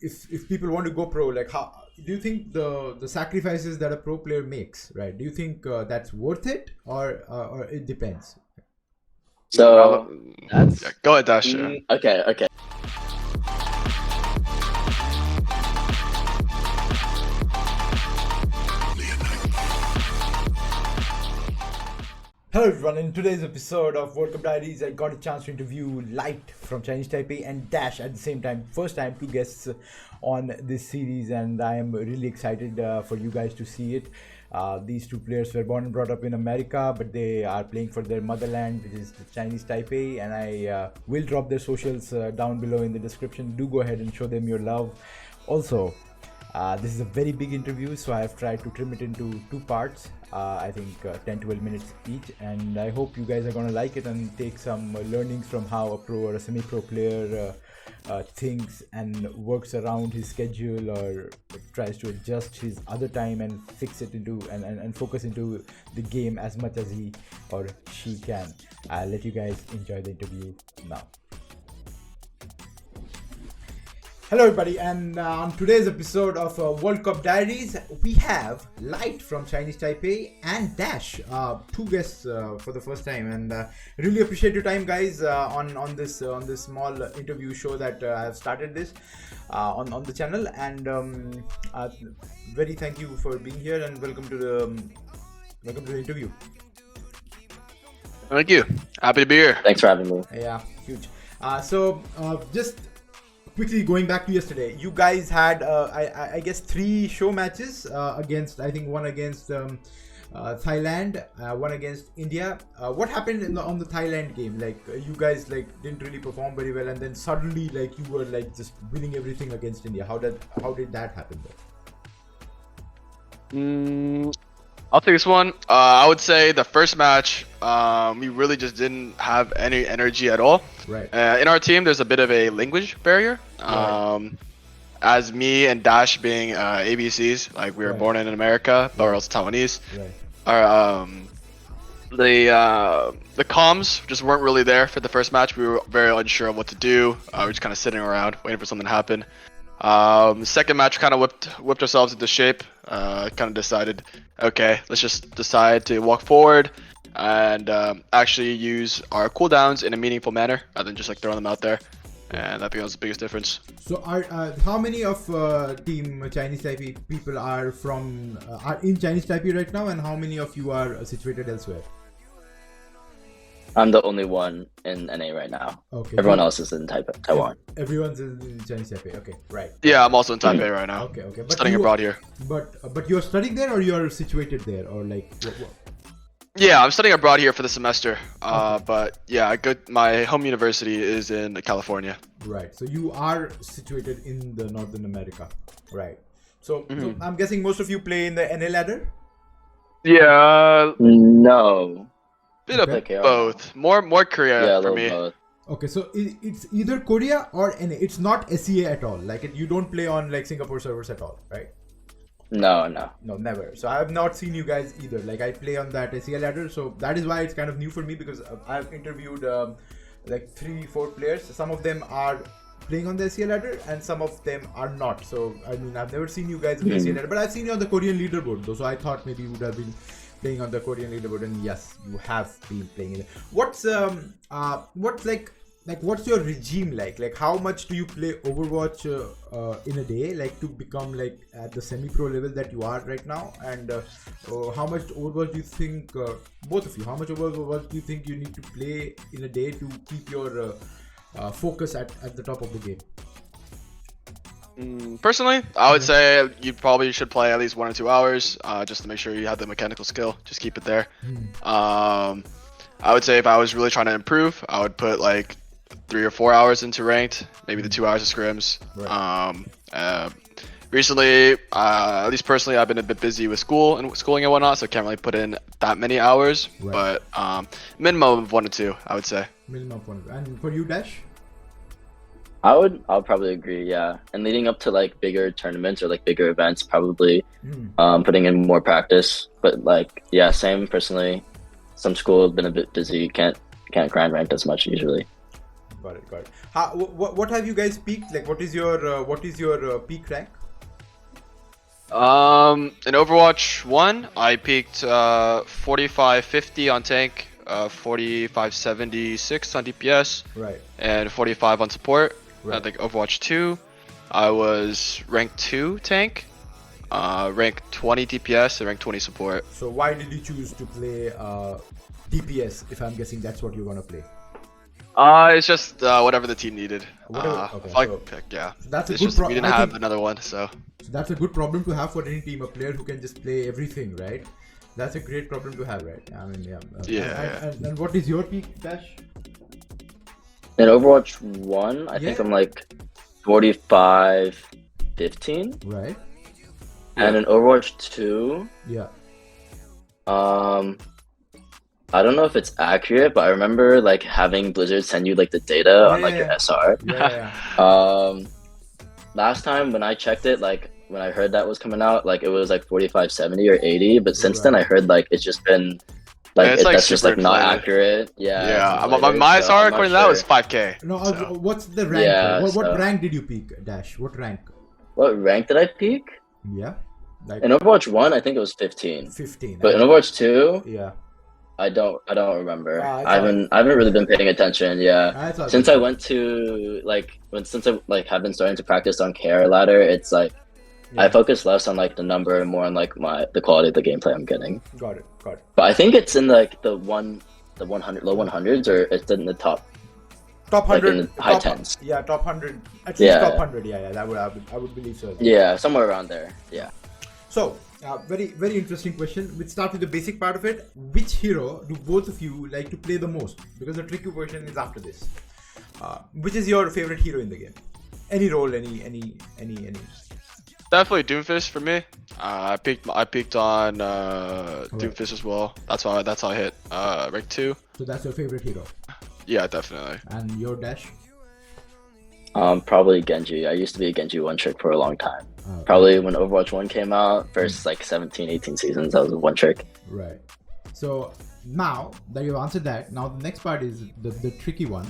if people want to go pro, like how do you think the sacrifices that a pro player makes, right? Do you think that's worth it, or it depends? So that's Go ahead, Dash. okay. Hello everyone, in today's episode of World Cup Diaries, I got a chance to interview Light from Chinese Taipei and Dash at the same time. First time, two guests on this series, and I am really excited for you guys to see it. These two players were born and brought up in America, but they are playing for their motherland, which is the Chinese Taipei, and I will drop their socials down below in the description. Do go ahead and show them your love. Also, this is a very big interview, so I have tried to trim it into two parts. I think 10-12 minutes each, and I hope you guys are going to like it and take some learnings from how a pro or a semi-pro player thinks and works around his schedule, or tries to adjust his other time and fix it into and focus into the game as much as he or she can. I'll let you guys enjoy the interview now. Hello everybody, and on today's episode of World Cup Diaries, we have Light from Chinese Taipei and Dash, two guests for the first time, and really appreciate your time, guys, on this small interview show that I have started this on the channel, and very thank you for being here, and welcome to the interview. Thank you. Happy to be here. Thanks for having me. Yeah, huge. So just quickly going back to yesterday, you guys had I guess 3 show matches against, I think one against Thailand, one against India. What happened on the Thailand game? Like you guys didn't really perform very well, and then suddenly you were just winning everything against India. How did that happen though? I'll take this one. I would say the first match, we really just didn't have any energy at all. Right. In our team, there's a bit of a language barrier. Right. As me and Dash being ABCs, like we were Right. born in America, but we're also Taiwanese. Right. Our the comms just weren't really there for the first match. We were very unsure of what to do. We were just kind of sitting around waiting for something to happen. The second match kind of whipped ourselves into shape. Kind of decided, okay, let's just decide to walk forward and actually use our cooldowns in a meaningful manner rather than just throwing them out there. And that becomes the biggest difference. So how many of team Chinese Taipei people are in Chinese Taipei right now, and how many of you are situated elsewhere? I'm the only one in NA right now. Okay. Everyone else is in Taiwan. Everyone's in Chinese Taipei. Okay, right. Yeah, I'm also in Taipei right now. Okay. But Studying abroad here. But you're studying there, or you're situated there, or what? Yeah, I'm studying abroad here for the semester. But yeah, my home university is in California. Right. So you are situated in the Northern America, right? So I'm guessing most of you play in the NA ladder. Yeah, No. bit of Okay. both. More Korea Yeah, a for little me. both. Okay, so it's either Korea or NA. It's not SEA at all. You don't play on Singapore servers at all, right? No. No, never. So I have not seen you guys either. I play on that SEA ladder, so that is why it's kind of new for me, because I've interviewed 3-4 players. Some of them are playing on the SEA ladder, and some of them are not. So I mean, I've never seen you guys on the SEA ladder, but I've seen you on the Korean leaderboard though. So I thought maybe you would have been playing on the Korean leaderboard, and yes, you have been playing it. What's what's your regime like? How much do you play Overwatch in a day, to become at the semi-pro level that you are right now? And how much Overwatch do you think, both of you, how much Overwatch do you think you need to play in a day to keep your focus at the top of the game? Personally, I would say you probably should play at least 1 or 2 hours, just to make sure you have the mechanical skill. Just keep it there. I would say if I was really trying to improve, I would put 3 or 4 hours into ranked, maybe the 2 hours of scrims. Right. Recently, at least personally, I've been a bit busy with schooling and whatnot, so I can't really put in that many hours. Right. But minimum of 1 or 2, I would say. Minimum of 1. And for you, Dash? I'll probably agree, yeah. And leading up to bigger tournaments or bigger events, probably putting in more practice. But yeah, same personally. Some school, been a bit busy, can't grind ranked as much usually. Got it. Got it. What have you guys peaked? Like, what is your peak rank? In Overwatch 1, I peaked 4550 on tank, 4576 on DPS, Right. and 45 on support. Right. I think Overwatch 2, I was rank 2 tank, rank 20 DPS, and rank 20 support. So why did you choose to play DPS? If I'm guessing that's what you're gonna play. It's just whatever the team needed. Okay, Yeah. So that's a It's good just we didn't have another one, so. So that's a good problem to have for any team, a player who can just play everything, right? That's a great problem to have, right? I mean, yeah. And what is your peak, Dash? In Overwatch 1, I think I'm like 45-15. Right. And in Overwatch 2, Yeah. I don't know if it's accurate, but I remember like having Blizzard send you like the data on like your SR. Yeah. Last time when I checked it, like when I heard that was coming out, like it was like 45-70 or 80, but since then I heard like it's just been like, Yeah, it's like that's just like not inflated. accurate. Yeah, it's my inflated, so SR I'm according to not that was sure. 5k. No, so. what's the rank? Yeah, what so- rank did you peak, Dash? What rank? What rank did I peak? Yeah. Like In Overwatch 1, I think it was 15. 15. But in Overwatch 2, Yeah. I don't remember. it's I haven't really been paying attention. Yeah. That's all Since good. I went to since I like have been starting to practice on KR ladder, it's like I focus less on like the number and more on like the quality of the gameplay I'm getting. Got it. But I think it's in like the 100 low 100s, or it's in the top Top like 100. in the high top, 10s. Yeah, top 100. At least Yeah. top 100. Yeah. That would I would believe so. Yeah, somewhere around there. Yeah. So, very very interesting question. We'll start with the basic part of it. Which hero do both of you like to play the most? Because the tricky version is after this. Which is your favorite hero in the game? Any role, any. Definitely Doomfist for me. I peaked on Doomfist as well. That's how I hit rank 2. So that's your favorite hero. Yeah, definitely. And your Dash? Probably Genji. I used to be a Genji one trick for a long time. Okay. Probably when Overwatch 1 came out, first like 17, 18 seasons, that was a one trick. Right. So now that you've answered that, now the next part is the tricky one.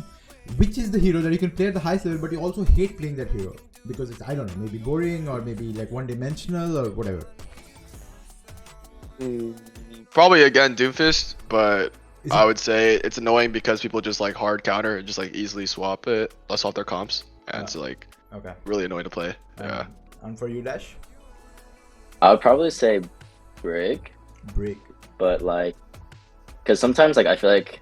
Which is the hero that you can play at the highest level, but you also hate playing that hero because it's, I don't know, maybe boring or maybe like one-dimensional or whatever. Probably again Doomfist, but Is I it- would say it's annoying because people just like hard counter and just like easily swap off their comps, and it's like Okay. really annoying to play. Yeah. And for you, Dash? I would probably say Brig, Break. but like, because sometimes like I feel like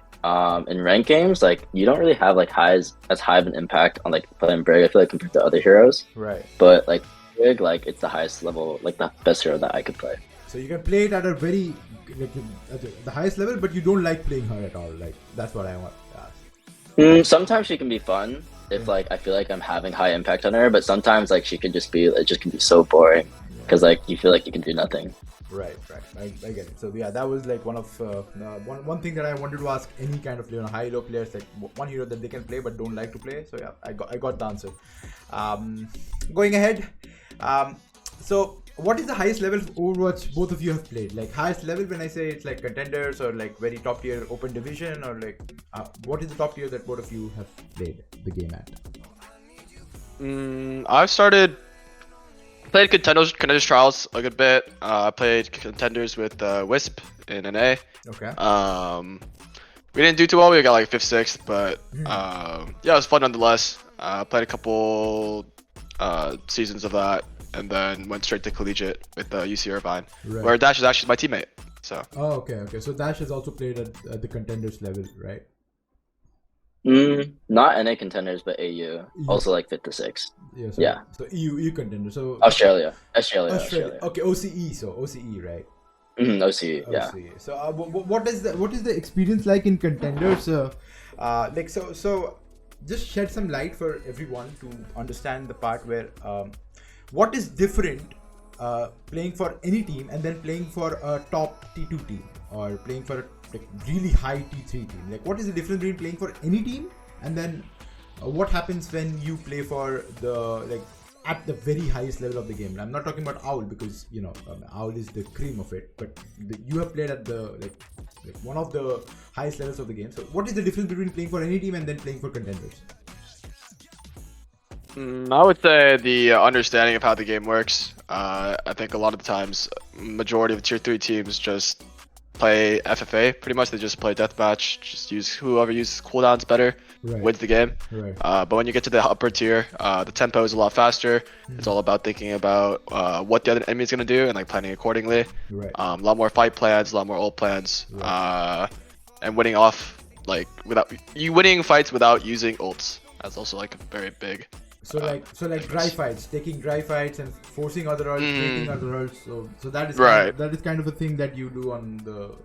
in ranked games, like you don't really have like as high of an impact on like playing Brig, I feel like, compared to other heroes. Right. But like Brig, like it's the highest level, like the best hero that I could play. So you can play it at a very like at the highest level, but you don't like playing her at all. Like that's what I want to ask. Sometimes she can be fun if like I feel like I'm having high impact on her, but sometimes like she could just be, it just can be so boring because like you feel like you can do nothing. Right. I get it. So yeah, that was like one of one thing that I wanted to ask any kind of high-low players, like one hero that they can play but don't like to play. So yeah, I got the answer. Going ahead, so what is the highest level of Overwatch both of you have played? Like highest level when I say it's like contenders or like very top tier open division, or like what is the top tier that both of you have played the game at? I've played Contenders Trials a good bit. I played Contenders with Wisp in NA. Okay. We didn't do too well. We got like 5th, 6th, but yeah, it was fun nonetheless. Played a couple seasons of that, and then went straight to collegiate with UC Irvine, Right. where Dash is actually my teammate. So Oh, okay. So Dash has also played at the contenders level, right? Not NA contenders, but AU. Also like 5th to 6th. Yeah. So, Yeah. So EU contender. So Australia. Okay, OCE. So OCE, right? OCE, yeah. OCE. So what is the experience like in contenders? Like so, just shed some light for everyone to understand the part where what is different playing for any team and then playing for a top T2 team, or playing for a like really high T3 team. Like what is the difference between playing for any team and then what happens when you play for the like at the very highest level of the game. I'm not talking about Owl because Owl is the cream of it, but you have played at the like one of the highest levels of the game. So what is the difference between playing for any team and then playing for Contenders? I would say the understanding of how the game works. I think a lot of the times, majority of the tier 3 teams just play FFA. Pretty much they just play deathmatch, just use whoever uses cooldowns better wins the game. Right. But when you get to the upper tier, the tempo is a lot faster. It's all about thinking about what the other enemy is going to do and like planning accordingly. Right. A lot more fight plans, a lot more ult plans, and winning off like winning fights without using ults. That's also like a very big. So like dry fights, taking dry fights and forcing other ults, taking other ults. So that is that is kind of a thing that you do on the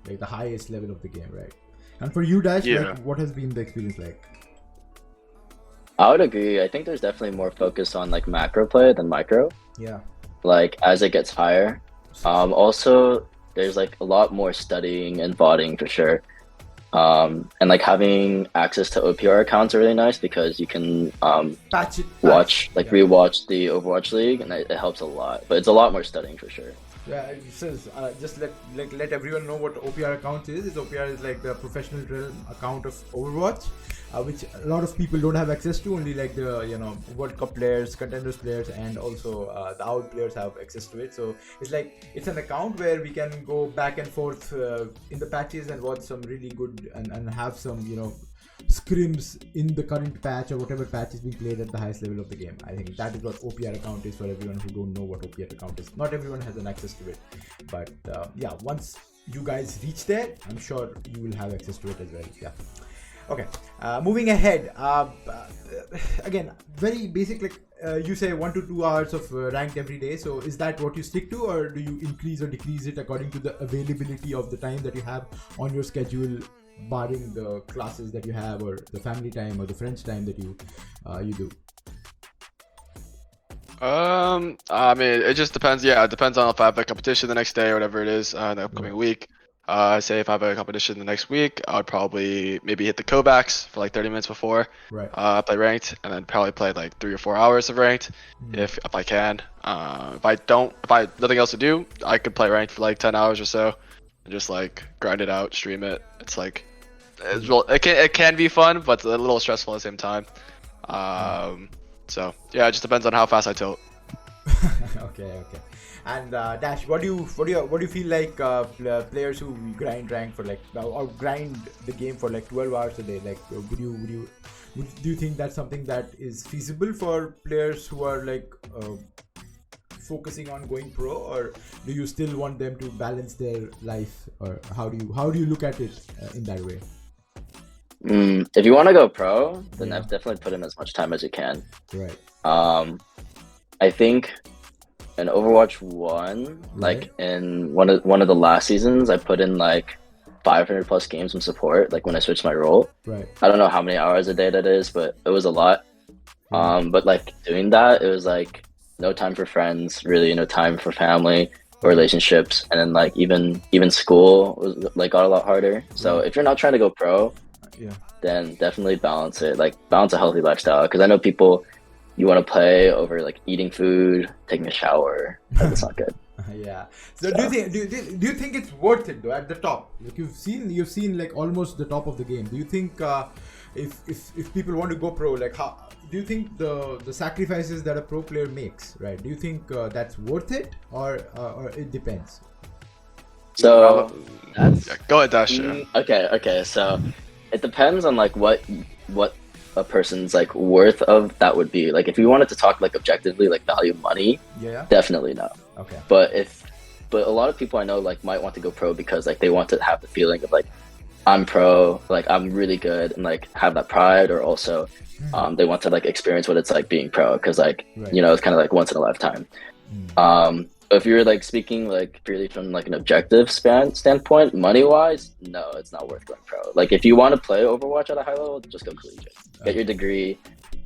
like the highest level of the game, right? And for you, Dash, like, what has been the experience like? I would agree. I think there's definitely more focus on like macro play than micro. Yeah. Like as it gets higher. Also, there's like a lot more studying and VODing for sure. And like having access to OPR accounts are really nice because you can rewatch the Overwatch League, and it helps a lot. But it's a lot more studying for sure. Yeah, it says just let everyone know what OPR account is. OPR is like the professional realm account of Overwatch, which a lot of people don't have access to. Only like the World Cup players, Contenders players, and also the Owl players have access to it. So it's an account where we can go back and forth in the patches and watch some really good and have some scrims in the current patch or whatever patch is being played at the highest level of the game. I think that is what OPR account is for everyone who don't know what OPR account is. Not everyone has an access to it, but once you guys reach there, I'm sure you will have access to it as well. Yeah. Okay. Moving ahead. Again, very basic. Like you say, 1 to 2 hours of ranked every day. So is that what you stick to, or do you increase or decrease it according to the availability of the time that you have on your schedule? Barring the classes that you have or the family time or the friends time that you do. I mean, it just depends. Yeah, it depends on if I have a competition the next day or whatever it is in the upcoming week. Say if I have a competition the next week, I would probably maybe hit the Kovacs for like 30 minutes before. Right. Play ranked, and then probably play like 3 or 4 hours of ranked if I can. If I have nothing else to do, I could play ranked for like 10 hours or so. And just like grind it out, stream it. It's like it can be fun, but it's a little stressful at the same time. So yeah, it just depends on how fast I tilt. Okay. And Dash, what do you feel like players who grind rank for like or grind the game for like 12 hours a day? Like, do you think that's something that is feasible for players who are like focusing on going pro, or do you still want them to balance their life, or how do you look at it in that way? If you want to go pro, then I've definitely put in as much time as you can. Right. I think in Overwatch 1, like in one of the last seasons, I put in like 500 plus games from support, like when I switched my role. Right. I don't know how many hours a day that is, but it was a lot. But like doing that, it was like no time for friends, really, no time for family or relationships, and then like even school was like got a lot harder. So if you're not trying to go pro, then definitely balance it. Like balance a healthy lifestyle, because I know people, you want to play over like eating food, taking a shower. That's not good. Yeah. So do you think it's worth it though at the top? Like you've seen like almost the top of the game. Do you think if people want to go pro, like how do you think the sacrifices that a pro player makes, right? Do you think that's worth it, or it depends? So go ahead, Dash. Okay. So it depends on like what a person's like worth of that would be. Like if you wanted to talk like objectively, like value money, definitely no. Okay. But a lot of people I know like might want to go pro because like they want to have the feeling of like I'm pro, like I'm really good, and like have that pride, or also they want to like experience what it's like being pro, because like it's kind of like once in a lifetime. If you're like speaking like purely from like an objective standpoint, money wise, no, it's not worth going pro. Like if you want to play Overwatch at a high level, just go collegiate, get your degree,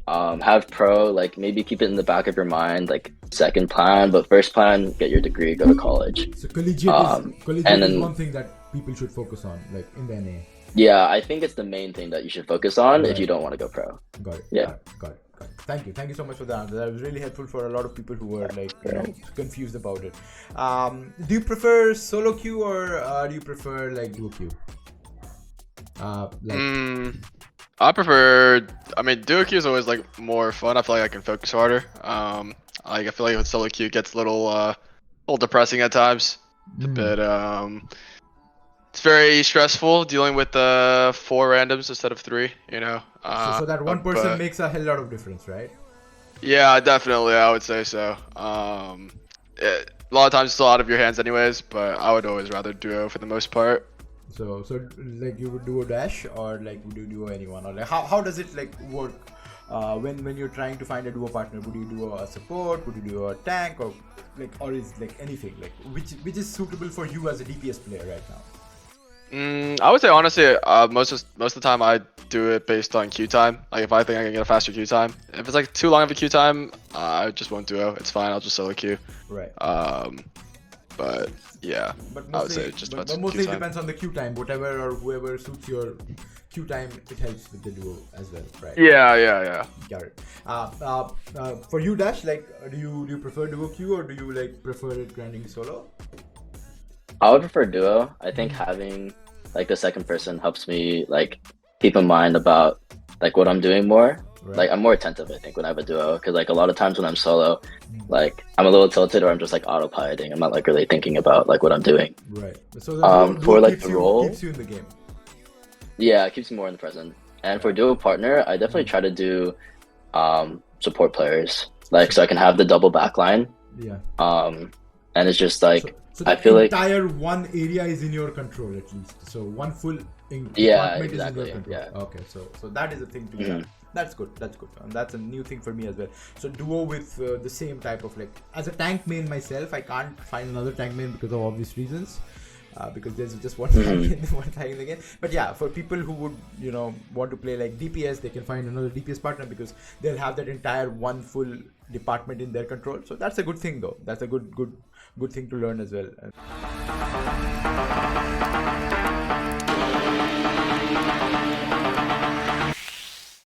have pro, like maybe keep it in the back of your mind, like second plan, but first plan, get your degree, go to college. So collegiate is one thing that people should focus on, like in the NA. Yeah, I think it's the main thing that you should focus on if you don't want to go pro. Got it. Yeah. Got it. Thank you so much for the answer. That was really helpful for a lot of people who were like confused about it. Do you prefer solo queue or do you prefer like duo queue? I prefer. I mean, duo queue is always like more fun. I feel like I can focus harder. Like I feel like with solo queue it gets a little depressing at times. It's a bit it's very stressful dealing with 4 randoms instead of 3. You know. So that one person but- makes a hell lot of difference, right? Yeah, definitely. I would say so. A lot of times it's still out of your hands, anyways. But I would always rather duo for the most part. So like you would do a dash or like would you do anyone or like how does it like work when you're trying to find a duo partner? Would you do a support? Would you do a tank or like or is like anything like which is suitable for you as a DPS player right now? I would say honestly, most of the time I do it based on queue time. Like if I think I can get a faster queue time. If it's like too long of a queue time, I just won't duo. It's fine. I'll just solo queue. Right. But yeah, But I would say mostly, it just but about mostly queue it time. depends on the queue time. Whatever or whoever suits your queue time, it helps with the duo as well, right? Yeah. Got it. For you, Dash, like, do you prefer duo queue or do you like prefer it grinding solo? I would prefer duo. I think having like the second person helps me like keep in mind about like what I'm doing more. Right. Like I'm more attentive, I think, when I have a duo, because like a lot of times when I'm solo, like I'm a little tilted or I'm just like autopiloting. I'm not like really thinking about like what I'm doing. Right. So the duo for like keeps the you, role, keeps you in the game. yeah, it keeps me more in the present. And for duo partner, I definitely try to do support players, like so I can have the double backline. Yeah. And it's just like So I the feel like entire one area is in your control at least. So one full Yeah, department exactly, is in your control. yeah. Okay, so that is a thing to do. That's good. And that's a new thing for me as well. So duo with the same type of like as a tank main myself, I can't find another tank main because of obvious reasons. Because there's just one tank in the game. But yeah, for people who would want to play like DPS, they can find another DPS partner because they'll have that entire one full department in their control. So that's a good thing though. That's a good thing to learn as well.